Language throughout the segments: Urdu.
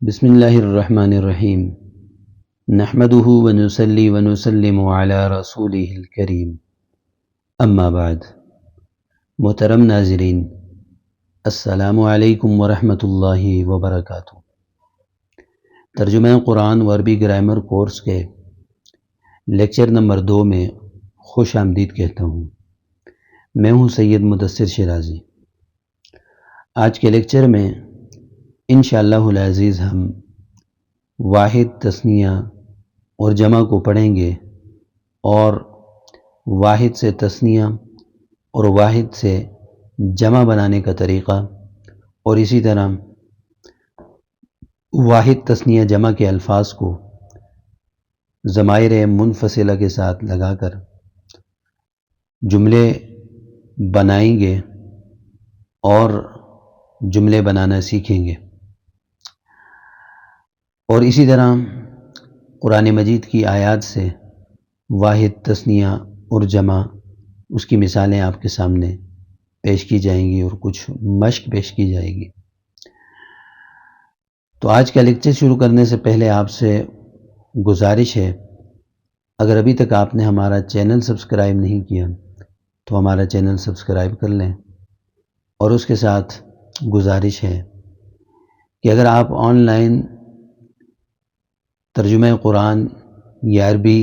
بسم اللہ الرحمن الرحیم نحمده ونصلی ونسلم علی رسولہ الکریم اما بعد۔ محترم ناظرین، السلام علیکم ورحمۃ اللہ وبرکاتہ۔ ترجمہ قرآن و عربی گرامر کورس کے لیکچر نمبر 2 میں خوش آمدید کہتا ہوں۔ میں ہوں سید مدثر شیرازی۔ آج کے لیکچر میں انشاءاللہ العزیز ہم واحد، تثنیہ اور جمع کو پڑھیں گے، اور واحد سے تثنیہ اور واحد سے جمع بنانے کا طریقہ، اور اسی طرح واحد تثنیہ جمع کے الفاظ کو ضمائر منفصلہ کے ساتھ لگا کر جملے بنائیں گے اور جملے بنانا سیکھیں گے۔ اور اسی طرح قرآن مجید کی آیات سے واحد، تثنیہ اور جمع، اس کی مثالیں آپ کے سامنے پیش کی جائیں گی اور کچھ مشق پیش کی جائے گی۔ تو آج کا لیکچر شروع کرنے سے پہلے آپ سے گزارش ہے، اگر ابھی تک آپ نے ہمارا چینل سبسکرائب نہیں کیا تو ہمارا چینل سبسکرائب کر لیں، اور اس کے ساتھ گزارش ہے کہ اگر آپ آن لائن ترجمہ قرآن یا عربی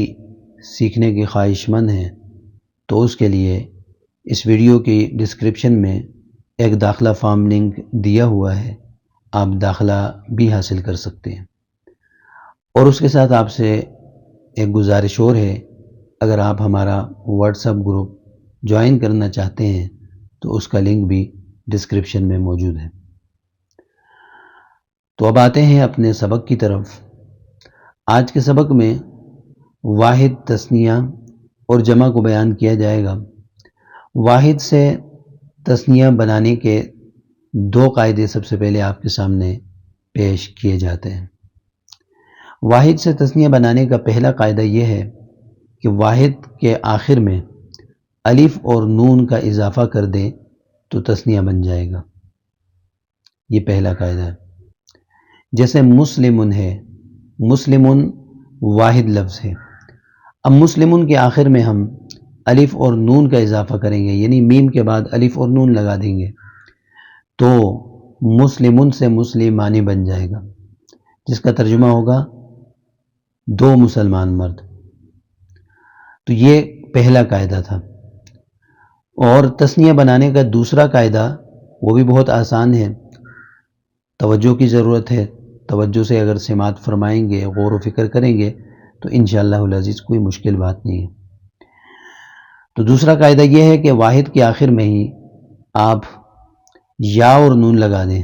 سیکھنے کے خواہش مند ہیں تو اس کے لیے اس ویڈیو کی ڈسکرپشن میں ایک داخلہ فارم لنک دیا ہوا ہے، آپ داخلہ بھی حاصل کر سکتے ہیں۔ اور اس کے ساتھ آپ سے ایک گزارش اور ہے، اگر آپ ہمارا واٹس ایپ گروپ جوائن کرنا چاہتے ہیں تو اس کا لنک بھی ڈسکرپشن میں موجود ہے۔ تو اب آتے ہیں اپنے سبق کی طرف۔ آج کے سبق میں واحد، تثنیہ اور جمع کو بیان کیا جائے گا۔ واحد سے تثنیہ بنانے کے 2 قاعدے سب سے پہلے آپ کے سامنے پیش کیے جاتے ہیں۔ واحد سے تثنیہ بنانے کا پہلا قاعدہ یہ ہے کہ واحد کے آخر میں الف اور نون کا اضافہ کر دیں تو تثنیہ بن جائے گا۔ یہ پہلا قاعدہ ہے۔ جیسے مسلمن ہے، مسلمن واحد لفظ ہے۔ اب مسلمن کے آخر میں ہم الف اور نون کا اضافہ کریں گے، یعنی میم کے بعد الف اور نون لگا دیں گے تو مسلمن سے مسلمانی بن جائے گا، جس کا ترجمہ ہوگا 2 مسلمان مرد۔ تو یہ پہلا قاعدہ تھا۔ اور تثنیہ بنانے کا دوسرا قاعدہ وہ بھی بہت آسان ہے، توجہ کی ضرورت ہے۔ توجہ سے اگر سماعت فرمائیں گے، غور و فکر کریں گے تو انشاءاللہ العزیز کوئی مشکل بات نہیں ہے۔ تو دوسرا قاعدہ یہ ہے کہ واحد کے آخر میں ہی آپ یا اور نون لگا دیں،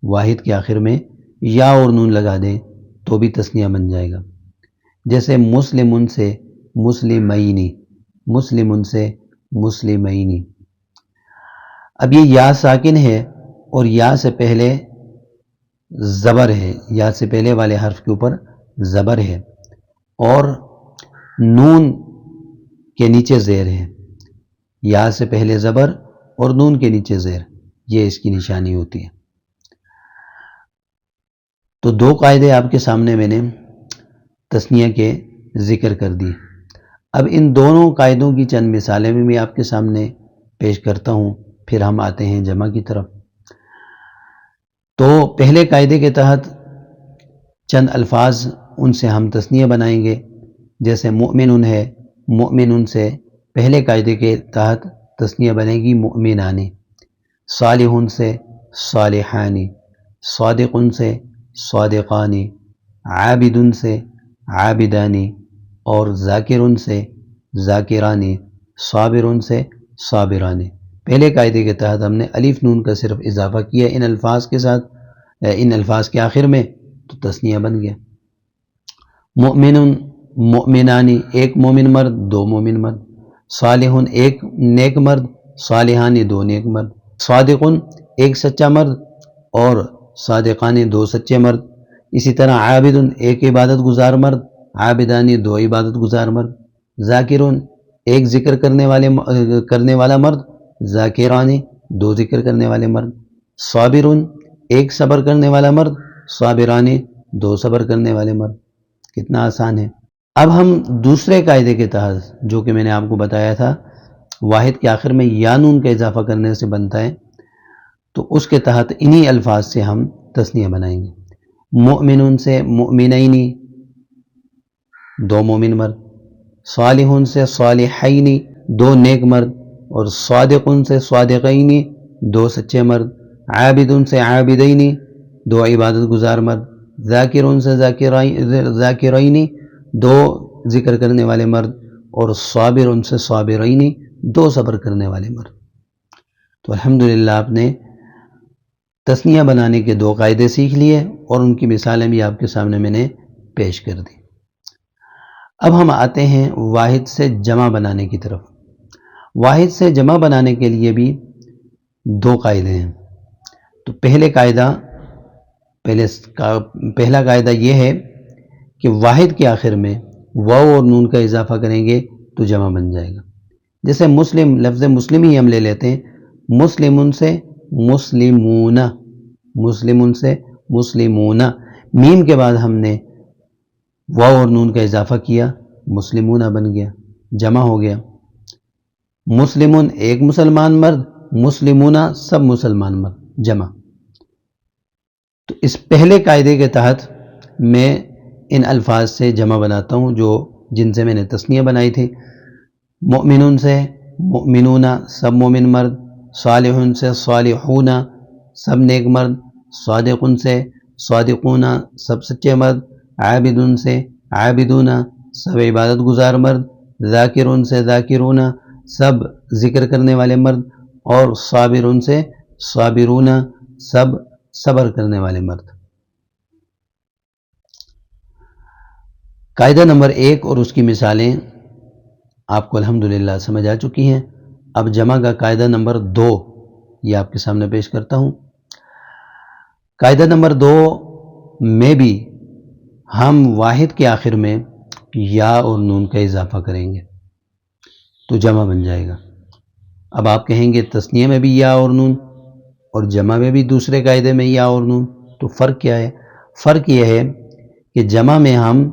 واحد کے آخر میں یا اور نون لگا دیں تو بھی تثنیہ بن جائے گا۔ جیسے مسلمن سے مسلمینی، مسلمن سے مسلمینی۔ اب یہ یا ساکن ہے اور یا سے پہلے زبر ہے، یا سے پہلے والے حرف کے اوپر زبر ہے، اور نون کے نیچے زیر ہے۔ یا سے پہلے زبر اور نون کے نیچے زیر، یہ اس کی نشانی ہوتی ہے۔ تو 2 قاعدے آپ کے سامنے میں نے تثنیہ کے ذکر کر دی۔ اب ان دونوں قاعدوں کی چند مثالیں بھی آپ کے سامنے پیش کرتا ہوں، پھر ہم آتے ہیں جمع کی طرف۔ تو پہلے قاعدے کے تحت چند الفاظ، ان سے ہم تثنیہ بنائیں گے۔ جیسے مؤمن ہے، مؤمن سے پہلے قاعدے کے تحت تثنیہ بنے گی مؤمنانی۔ صالح سے صالحانی، صادق سے صادقانی، عابد سے عابدانی، اور ذاکر سے ذاکرانی، صابر سے صابرانی۔ پہلے قاعدے کے تحت ہم نے الف نون کا صرف اضافہ کیا ان الفاظ کے ساتھ، ان الفاظ کے آخر میں، تو تثنیہ بن گیا۔ مؤمن، مؤمنانی، ایک مومن مرد، 2 مومن مرد۔ صالح، ایک نیک مرد، صالحانی، 2 نیک مرد۔ صادق، ایک سچا مرد، اور صادقانی، 2 سچے مرد۔ اسی طرح عابد، ایک عبادت گزار مرد، عابدانی، 2 عبادت گزار مرد۔ ذاکر، ایک ذکر کرنے والا مرد، ذاکرانی، 2 ذکر کرنے والے مرد۔ صابر، ایک صبر کرنے والا مرد، صابرانی، دو صبر کرنے والے مرد۔ کتنا آسان ہے۔ اب ہم دوسرے قاعدے کے تحت، جو کہ میں نے آپ کو بتایا تھا واحد کے آخر میں یا نون کا اضافہ کرنے سے بنتا ہے، تو اس کے تحت انہی الفاظ سے ہم تثنیہ بنائیں گے۔ مؤمنون سے مؤمنینی، دو مومن مرد۔ صالحون سے صالحینی، دو نیک مرد۔ اور صادقون سے صادقینی، دو سچے مرد۔ عابدون سے عابدینی، دو عبادت گزار مرد۔ ذاکرون سے ذاکرینی، دو ذکر کرنے والے مرد۔ اور صابرون سے صابرینی، دو صبر کرنے والے مرد۔ تو الحمدللہ آپ نے تثنیہ بنانے کے دو قاعدے سیکھ لیے اور ان کی مثالیں بھی آپ کے سامنے میں نے پیش کر دی۔ اب ہم آتے ہیں واحد سے جمع بنانے کی طرف۔ واحد سے جمع بنانے کے لیے بھی دو قاعدے ہیں۔ تو پہلا قاعدہ یہ ہے کہ واحد کے آخر میں واو اور نون کا اضافہ کریں گے تو جمع بن جائے گا۔ جیسے مسلم، لفظ مسلم ہی ہم لے لیتے ہیں، مسلمون سے مسلمون، مسلمون سے مسلمون، میم کے بعد ہم نے واو اور نون کا اضافہ کیا، مسلمون بن گیا، جمع ہو گیا۔ مسلمون ایک مسلمان مرد، مسلمون سب مسلمان مرد، جمع۔ تو اس پہلے قاعدے کے تحت میں ان الفاظ سے جمع بناتا ہوں جن سے میں نے تثنیہ بنائی تھی۔ مؤمنون سے مؤمنون سب مومن مرد، صالحون سے صالحون سب نیک مرد، صادقون سے صادقون سب سچے مرد، عابدون سے عابدون سب عبادت گزار مرد، ذاکرون سے ذاکرون سب ذکر کرنے والے مرد، اور صابرون سے صابرون سب صبر کرنے والے مرد۔ قاعدہ نمبر 1 اور اس کی مثالیں آپ کو الحمدللہ سمجھ آ چکی ہیں۔ اب جمع کا قاعدہ نمبر 2 یہ آپ کے سامنے پیش کرتا ہوں۔ قاعدہ نمبر 2 میں بھی ہم واحد کے آخر میں یا اور نون کا اضافہ کریں گے تو جمع بن جائے گا۔ اب آپ کہیں گے تثنیہ میں بھی یا اور نون اور جمع میں بھی دوسرے قاعدے میں یا اور نون، تو فرق کیا ہے؟ فرق یہ ہے کہ جمع میں ہم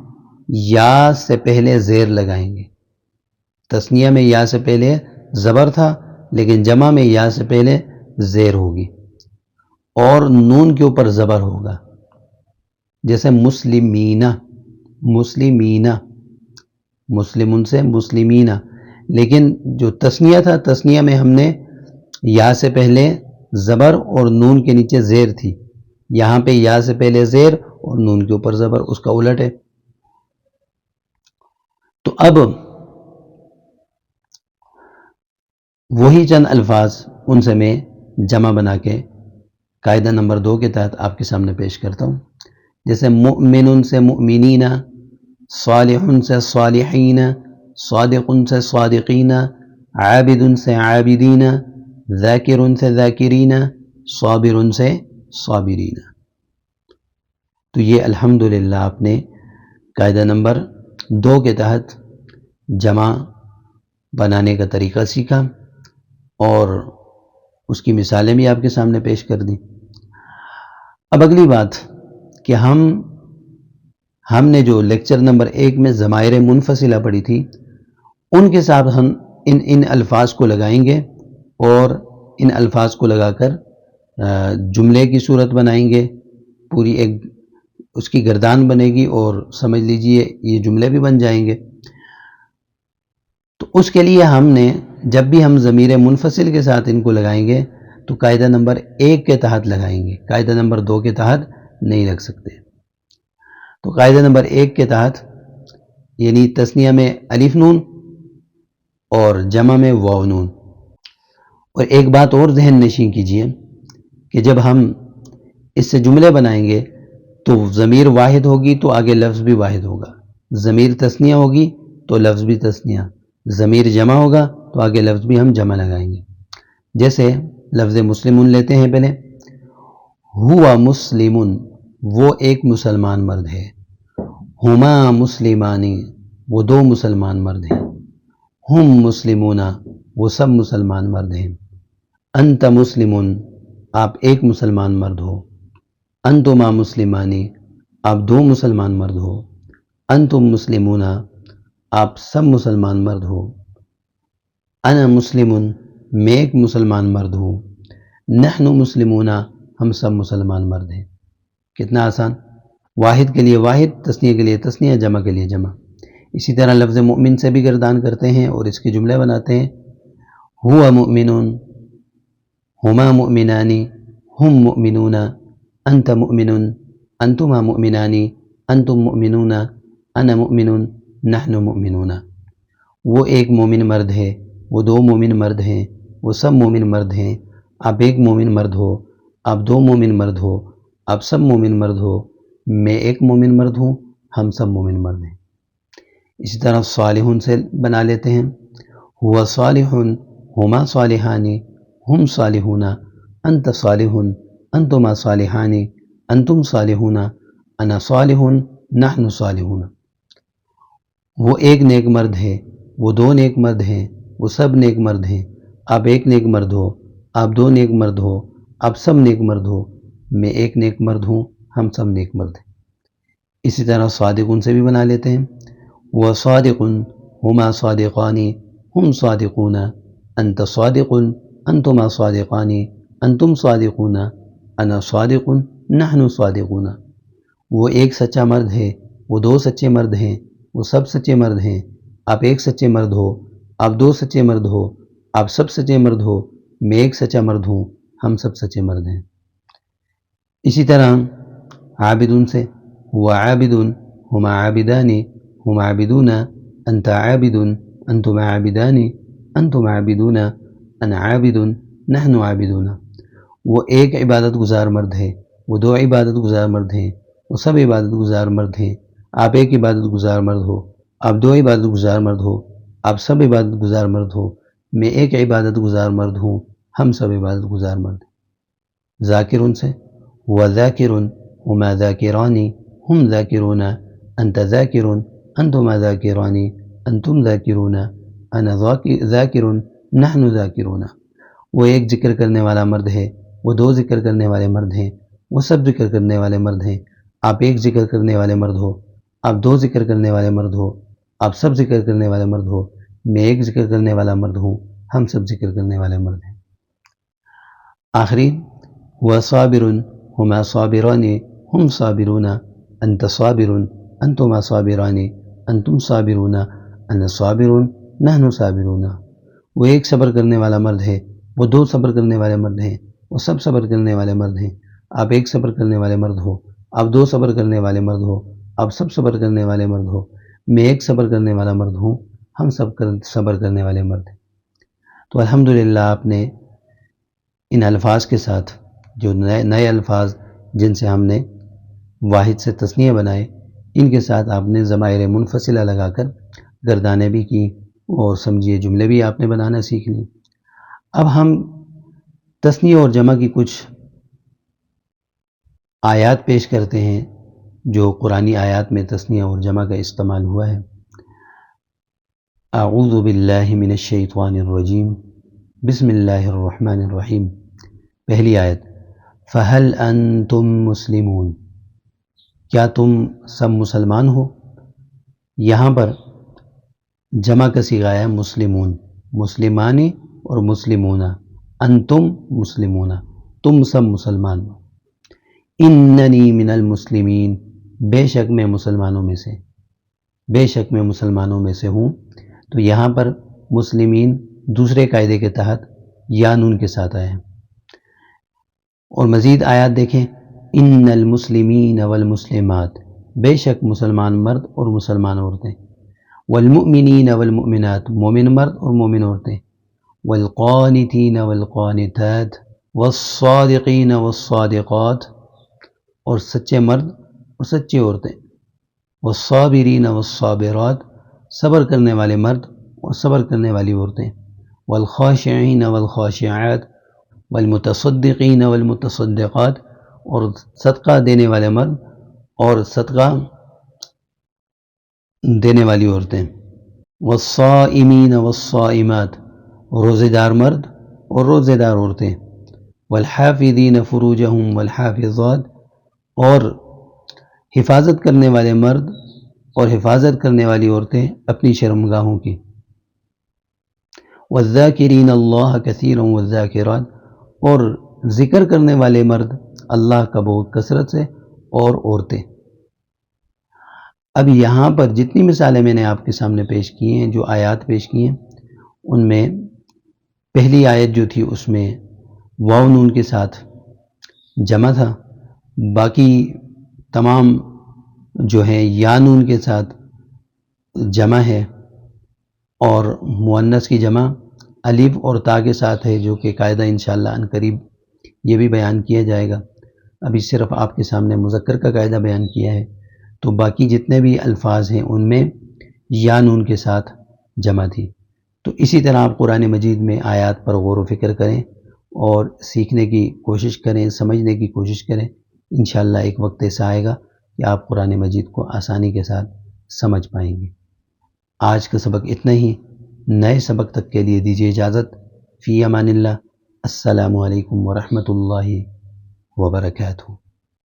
یا سے پہلے زیر لگائیں گے۔ تثنیہ میں یا سے پہلے زبر تھا، لیکن جمع میں یا سے پہلے زیر ہوگی اور نون کے اوپر زبر ہوگا۔ جیسے مسلمینہ، مسلمینہ، مسلمون سے مسلمینہ، لیکن جو تثنیہ تھا، تثنیہ میں ہم نے یا سے پہلے زبر اور نون کے نیچے زیر تھی، یہاں پہ یا سے پہلے زیر اور نون کے اوپر زبر، اس کا الٹ ہے۔ تو اب وہی چند الفاظ ان سے میں جمع بنا کے قاعدہ نمبر 2 کے تحت آپ کے سامنے پیش کرتا ہوں۔ جیسے مؤمن سے مؤمنین، صالح سے صالحین، صادق سے صادقین، عابد سے عابدین، ذاکر سے ذاکرین، صابر سے صابرین۔ تو یہ الحمدللہ آپ نے قاعدہ نمبر 2 کے تحت جمع بنانے کا طریقہ سیکھا اور اس کی مثالیں بھی آپ کے سامنے پیش کر دیں۔ اب اگلی بات کہ ہم نے جو لیکچر نمبر 1 میں ضمائر منفصلہ پڑھی تھی، ان کے ساتھ ہم ان الفاظ کو لگائیں گے اور ان الفاظ کو لگا کر جملے کی صورت بنائیں گے، پوری ایک اس کی گردان بنے گی اور سمجھ لیجئے یہ جملے بھی بن جائیں گے۔ تو اس کے لیے ہم نے جب بھی ہم ضمیر منفصل کے ساتھ ان کو لگائیں گے تو قاعدہ نمبر 1 کے تحت لگائیں گے، قاعدہ نمبر 2 کے تحت نہیں لگ سکتے۔ تو قاعدہ نمبر 1 کے تحت یعنی تثنیہ میں الف نون اور جمع میں واو نون۔ اور ایک بات اور ذہن نشین کیجئے کہ جب ہم اس سے جملے بنائیں گے تو ضمیر واحد ہوگی تو آگے لفظ بھی واحد ہوگا، ضمیر تثنیہ ہوگی تو لفظ بھی تثنیہ، ضمیر جمع ہوگا تو آگے لفظ بھی ہم جمع لگائیں گے۔ جیسے لفظ مسلمون لیتے ہیں پہلے، ہوا مسلمون وہ ایک مسلمان مرد ہے، ہما مسلمانی وہ دو مسلمان مرد ہیں، ہم مسلمون وہ سب مسلمان مرد ہیں، انت مسلمون آپ ایک مسلمان مرد ہو، انتما مسلمانی، آپ دو مسلمان مرد ہو، انتم مسلمون، آپ سب مسلمان مرد ہو، انا مسلم، میں ایک مسلمان مرد ہوں، نحن مسلمون، ہم سب مسلمان مرد ہیں۔ کتنا آسان، واحد کے لیے واحد، تثنیہ کے لیے تثنیہ، جمع کے لیے جمع۔ اسی طرح لفظ مؤمن سے بھی گردان کرتے ہیں اور اس کے جملے بناتے ہیں، ہوا مؤمن، ہما مؤمنان، ہم مؤمنون، انت مؤمن، انتما مؤمنان، انتم مؤمنون، انا مؤمن، نحن مؤمنون۔ وہ ایک مومن مرد ہے، وہ دو مومن مرد ہیں، وہ سب مومن مرد ہیں، آپ ایک مومن مرد ہو، آپ دو مومن مرد ہو، آپ سب مومن مرد ہو، میں ایک مومن مرد ہوں، ہم سب مومن مرد ہیں۔ اسی طرح صالحون سے بنا لیتے ہیں، ہوا صالح، ہما صالحان، ہم صالحون، انت صالح، انتما صالحان، انتم صالحون، انا صالح، نحن صالحون۔ وہ ایک نیک مرد ہے، وہ دو نیک مرد ہیں، وہ سب نیک مرد ہیں، آپ ایک نیک مرد ہو، آپ دو نیک مرد ہو، آپ سب نیک مرد ہو، میں ایک نیک مرد ہوں، ہم سب نیک مرد ہیں۔ اسی طرح صادقون سے بھی بنا لیتے ہیں، وہ صادق، ہما صادقان، ہم صادقون، انت صادق، انتما صادقان، انتم صادقون، انا صادق، نحن صادقون۔ وہ ایک سچا مرد ہے، وہ دو سچے مرد ہیں، وہ سب سچے مرد ہیں، آپ ایک سچے مرد ہو، آپ دو سچے مرد ہو، آپ سب سچے مرد ہو، میں ایک سچا مرد ہوں، ہم سب سچے مرد ہیں۔ اسی طرح عابدون سے، ہوا عابد، ہما عابدان، ہم عابدون، انت عابد، انتم عابدان، انتم عابدون، انا عابد، نحن عابدون۔ وہ ایک عبادت گزار مرد ہے، وہ دو عبادت گزار مرد ہیں، وہ سب عبادت گزار مرد ہیں، آپ ایک عبادت گزار مرد ہو، آپ دو عبادت گزار مرد ہو، آپ سب عبادت گزار مرد ہو، میں ایک عبادت گزار مرد ہوں، ہم سب عبادت گزار مرد ہیں۔ ذاکرون سے، ہوا ذاکر، ہما ذاکران، ہم ذاکرون، انت ذاکر، انتما ذاکران، انتم ذاکرون، انا ذاکر، نحن ذاکرون۔ وہ ایک ذکر کرنے والا مرد ہے، وہ دو ذکر کرنے والے مرد ہیں، وہ سب ذکر کرنے والے مرد ہیں، آپ ایک ذکر کرنے والے مرد ہو، آپ دو ذکر کرنے والے مرد ہو، آپ سب ذکر کرنے والے مرد ہو، میں ایک ذکر کرنے والا مرد ہوں، ہم سب ذکر کرنے والے مرد ہیں۔ آخری، ہوا صابر، ہما صابران، ہم صابرون، انت صابر، انتما صابران، انتم صابرون، انا صابر، نحن صابرون۔ وہ ایک صبر کرنے والا مرد ہے، وہ دو صبر کرنے والے مرد ہیں، وہ سب صبر کرنے والے مرد ہیں، آپ ایک صبر کرنے والے مرد ہو، آپ دو صبر کرنے والے مرد ہو، آپ سب صبر کرنے والے مرد ہو، میں ایک صبر کرنے والا مرد ہوں، ہم سب صبر کرنے والے مرد ہیں۔ تو الحمدللہ آپ نے ان الفاظ کے ساتھ، جو نئے الفاظ جن سے ہم نے واحد سے تثنیہ بنائے، ان کے ساتھ آپ نے ضمائر منفصلہ لگا کر گردانیں بھی کی اور سمجھیے جملے بھی آپ نے بنانا سیکھ لی۔ اب ہم تثنیہ اور جمع کی کچھ آیات پیش کرتے ہیں جو قرآنی آیات میں تثنیہ اور جمع کا استعمال ہوا ہے۔ اعوذ باللہ من الشیطان الرجیم، بسم اللہ الرحمن الرحیم۔ پہلی آیت، فہل انتم مسلمون، کیا تم سب مسلمان ہو؟ یہاں پر جمع کا صیغہ ہے مسلمون، مسلمانی اور مسلمون، انتم مسلمون، تم سب مسلمان ہو۔ اننی من المسلمین، بے شک میں مسلمانوں میں سے، بے شک میں مسلمانوں میں سے ہوں۔ تو یہاں پر مسلمین دوسرے قاعدے کے تحت یا نون کے ساتھ آئے ہیں۔ اور مزید آیات دیکھیں، ان المسلمین والمسلمات، بے شک مسلمان مرد اور مسلمان عورتیں، والمؤمنین والمؤمنات، مومن مرد اور مومن عورتیں، والقانتین والقانتات، والصادقین والصادقات، اور سچے مرد اور سچی عورتیں، والصابرین والصابرات، صبر کرنے والے مرد اور صبر کرنے والی عورتیں، والخاشعین والخاشعات، والمتصدقین والمتصدقات، اور صدقہ دینے والے مرد اور صدقہ دینے والی عورتیں، والصائمین والصائمات، روزے دار مرد اور روزے دار عورتیں، والحافظین فروجہم والحافظات، اور حفاظت کرنے والے مرد اور حفاظت کرنے والی عورتیں اپنی شرمگاہوں کی. والذاکرین اللہ کثیرا والذاکرات، اور ذکر کرنے والے مرد اللہ کا بہت کثرت سے، اور عورتیں. اب یہاں پر جتنی مثالیں میں نے آپ کے سامنے پیش کی ہیں، جو آیات پیش کی ہیں، ان میں پہلی آیت جو تھی اس میں واو نون کے ساتھ جمع تھا، باقی تمام جو ہیں یا نون کے ساتھ جمع ہے، اور مؤنث کی جمع الف اور تا کے ساتھ ہے، جو کہ قاعدہ انشاءاللہ ان قریب یہ بھی بیان کیا جائے گا. ابھی صرف آپ کے سامنے مذکر کا قاعدہ بیان کیا ہے، تو باقی جتنے بھی الفاظ ہیں ان میں یا نون کے ساتھ جمع تھی. تو اسی طرح آپ قرآن مجید میں آیات پر غور و فکر کریں اور سیکھنے کی کوشش کریں، سمجھنے کی کوشش کریں. انشاءاللہ ایک وقت ایسا آئے گا کہ آپ قرآن مجید کو آسانی کے ساتھ سمجھ پائیں گے. آج کا سبق اتنا ہی. نئے سبق تک کے لیے دیجیے اجازت. فی امان اللہ. السلام علیکم ورحمۃ اللہ وبرکاتہ.